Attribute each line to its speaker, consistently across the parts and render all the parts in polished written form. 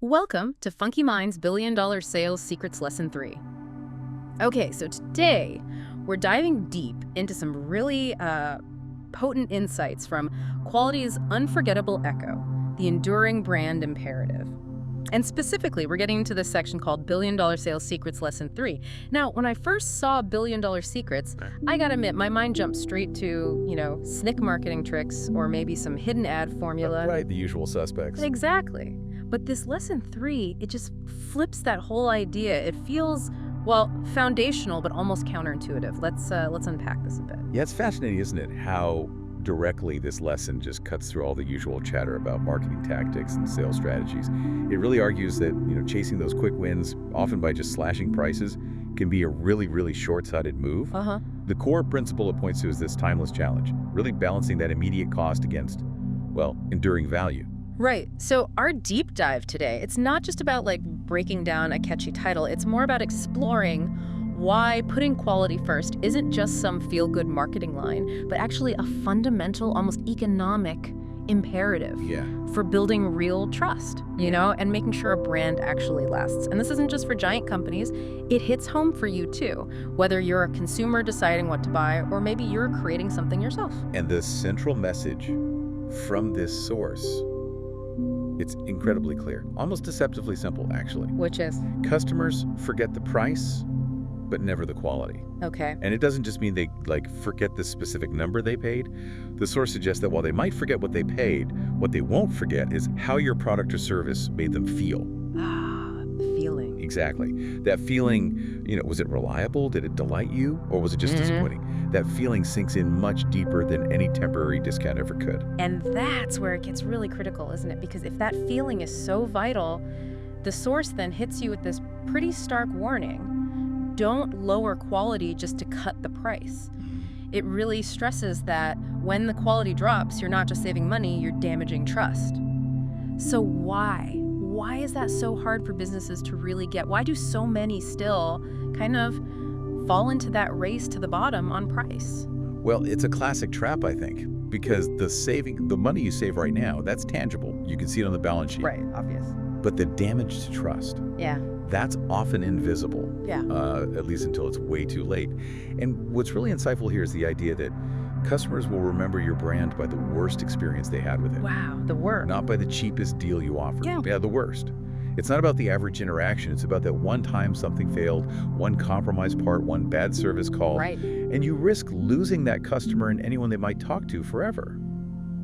Speaker 1: Welcome to Funky Mind's Billion-Dollar Sales Secrets Lesson 3. Okay, so today we're diving deep into some really potent insights from Quality's unforgettable echo, the enduring brand imperative. And specifically, we're getting into this section called Billion-Dollar Sales Secrets Lesson 3. Now, when I first saw Billion-Dollar Secrets, I gotta admit, my mind jumped straight to, snick marketing tricks or maybe some hidden ad formula.
Speaker 2: Right, the usual suspects.
Speaker 1: Exactly. But this lesson 3, it just flips that whole idea. It feels, well, foundational, but almost counterintuitive. Let's unpack this a bit.
Speaker 2: Yeah, it's fascinating, isn't it, how directly this lesson just cuts through all the usual chatter about marketing tactics and sales strategies. It really argues that, chasing those quick wins, often by just slashing prices, can be a really, really short-sighted move. The core principle it points to is this timeless challenge, really balancing that immediate cost against, well, enduring value.
Speaker 1: Right. So our deep dive today, it's not just about breaking down a catchy title. It's more about exploring why putting quality first isn't just some feel-good marketing line, but actually a fundamental, almost economic imperative for building real trust, and making sure a brand actually lasts. And this isn't just for giant companies. It hits home for you too, whether you're a consumer deciding what to buy or maybe you're creating something yourself.
Speaker 2: And the central message from this source, it's incredibly clear, almost deceptively simple, actually.
Speaker 1: Which is?
Speaker 2: Customers forget the price, but never the quality.
Speaker 1: Okay.
Speaker 2: And it doesn't just mean they forget the specific number they paid. The source suggests that while they might forget what they paid, what they won't forget is how your product or service made them feel.
Speaker 1: The feeling.
Speaker 2: Exactly. That feeling, was it reliable? Did it delight you? Or was it just disappointing? That feeling sinks in much deeper than any temporary discount ever could.
Speaker 1: And that's where it gets really critical, isn't it? Because if that feeling is so vital, the source then hits you with this pretty stark warning. Don't lower quality just to cut the price. It really stresses that when the quality drops, you're not just saving money, you're damaging trust. So why? Why is that so hard for businesses to really get? Why do so many still kind of fall into that race to the bottom on price?
Speaker 2: Well, it's a classic trap, I think, because the money you save right now, that's tangible. You can see it on the balance sheet.
Speaker 1: Right, obvious.
Speaker 2: But the damage to trust, that's often invisible, at least until it's way too late. And what's really insightful here is the idea that customers will remember your brand by the worst experience they had with it.
Speaker 1: Wow, the worst.
Speaker 2: Not by the cheapest deal you offered.
Speaker 1: Yeah,
Speaker 2: the worst. It's not about the average interaction. It's about that one time something failed, one compromised part, one bad service call.
Speaker 1: Right.
Speaker 2: And you risk losing that customer and anyone they might talk to forever.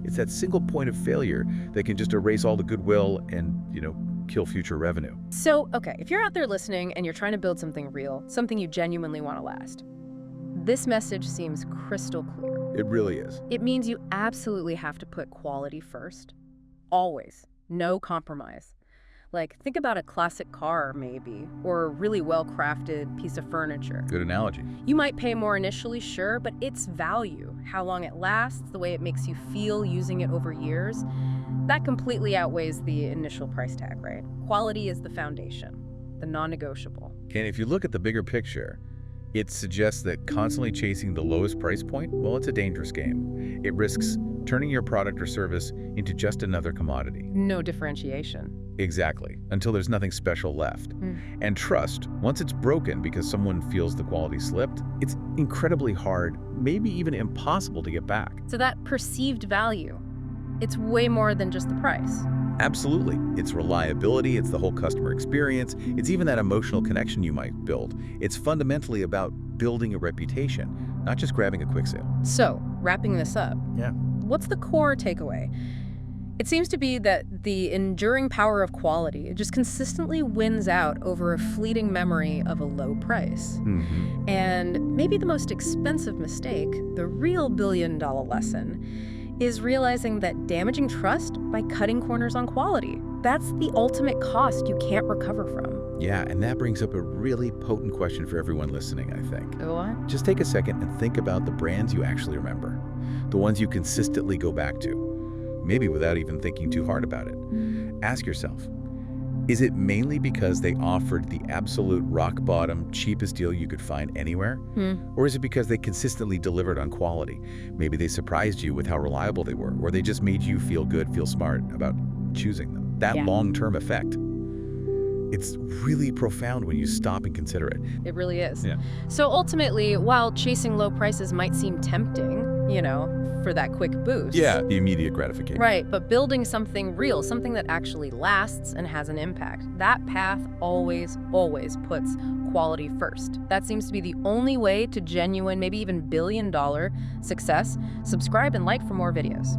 Speaker 2: It's that single point of failure that can just erase all the goodwill and, kill future revenue.
Speaker 1: So, okay, if you're out there listening and you're trying to build something real, something you genuinely want to last, this message seems crystal clear.
Speaker 2: It really is.
Speaker 1: It means you absolutely have to put quality first. Always. No compromise. Think about a classic car, maybe, or a really well-crafted piece of furniture.
Speaker 2: Good analogy.
Speaker 1: You might pay more initially, sure, but its value, how long it lasts, the way it makes you feel using it over years, that completely outweighs the initial price tag, right? Quality is the foundation, the non-negotiable.
Speaker 2: And if you look at the bigger picture, it suggests that constantly chasing the lowest price point, well, it's a dangerous game. It risks turning your product or service into just another commodity.
Speaker 1: No differentiation.
Speaker 2: Exactly, until there's nothing special left. And trust, once it's broken because someone feels the quality slipped, it's incredibly hard, maybe even impossible to get back.
Speaker 1: So that perceived value, it's way more than just the price.
Speaker 2: Absolutely. It's reliability, it's the whole customer experience, it's even that emotional connection you might build. It's fundamentally about building a reputation, not just grabbing a quick sale.
Speaker 1: So, wrapping this up, what's the core takeaway? It seems to be that the enduring power of quality just consistently wins out over a fleeting memory of a low price. And maybe the most expensive mistake, the real billion-dollar lesson, is realizing that damaging trust by cutting corners on quality. That's the ultimate cost you can't recover from.
Speaker 2: Yeah, and that brings up a really potent question for everyone listening, I think.
Speaker 1: Go on.
Speaker 2: Just take a second and think about the brands you actually remember, the ones you consistently go back to, maybe without even thinking too hard about it. Ask yourself, is it mainly because they offered the absolute rock-bottom, cheapest deal you could find anywhere? Or is it because they consistently delivered on quality? Maybe they surprised you with how reliable they were, or they just made you feel good, feel smart about choosing them. That long-term effect. It's really profound when you stop and consider it.
Speaker 1: It really is.
Speaker 2: Yeah.
Speaker 1: So ultimately, while chasing low prices might seem tempting, for that quick boost.
Speaker 2: Yeah, the immediate gratification.
Speaker 1: Right, but building something real, something that actually lasts and has an impact, that path always, always puts quality first. That seems to be the only way to genuine, maybe even billion-dollar success. Subscribe and like for more videos.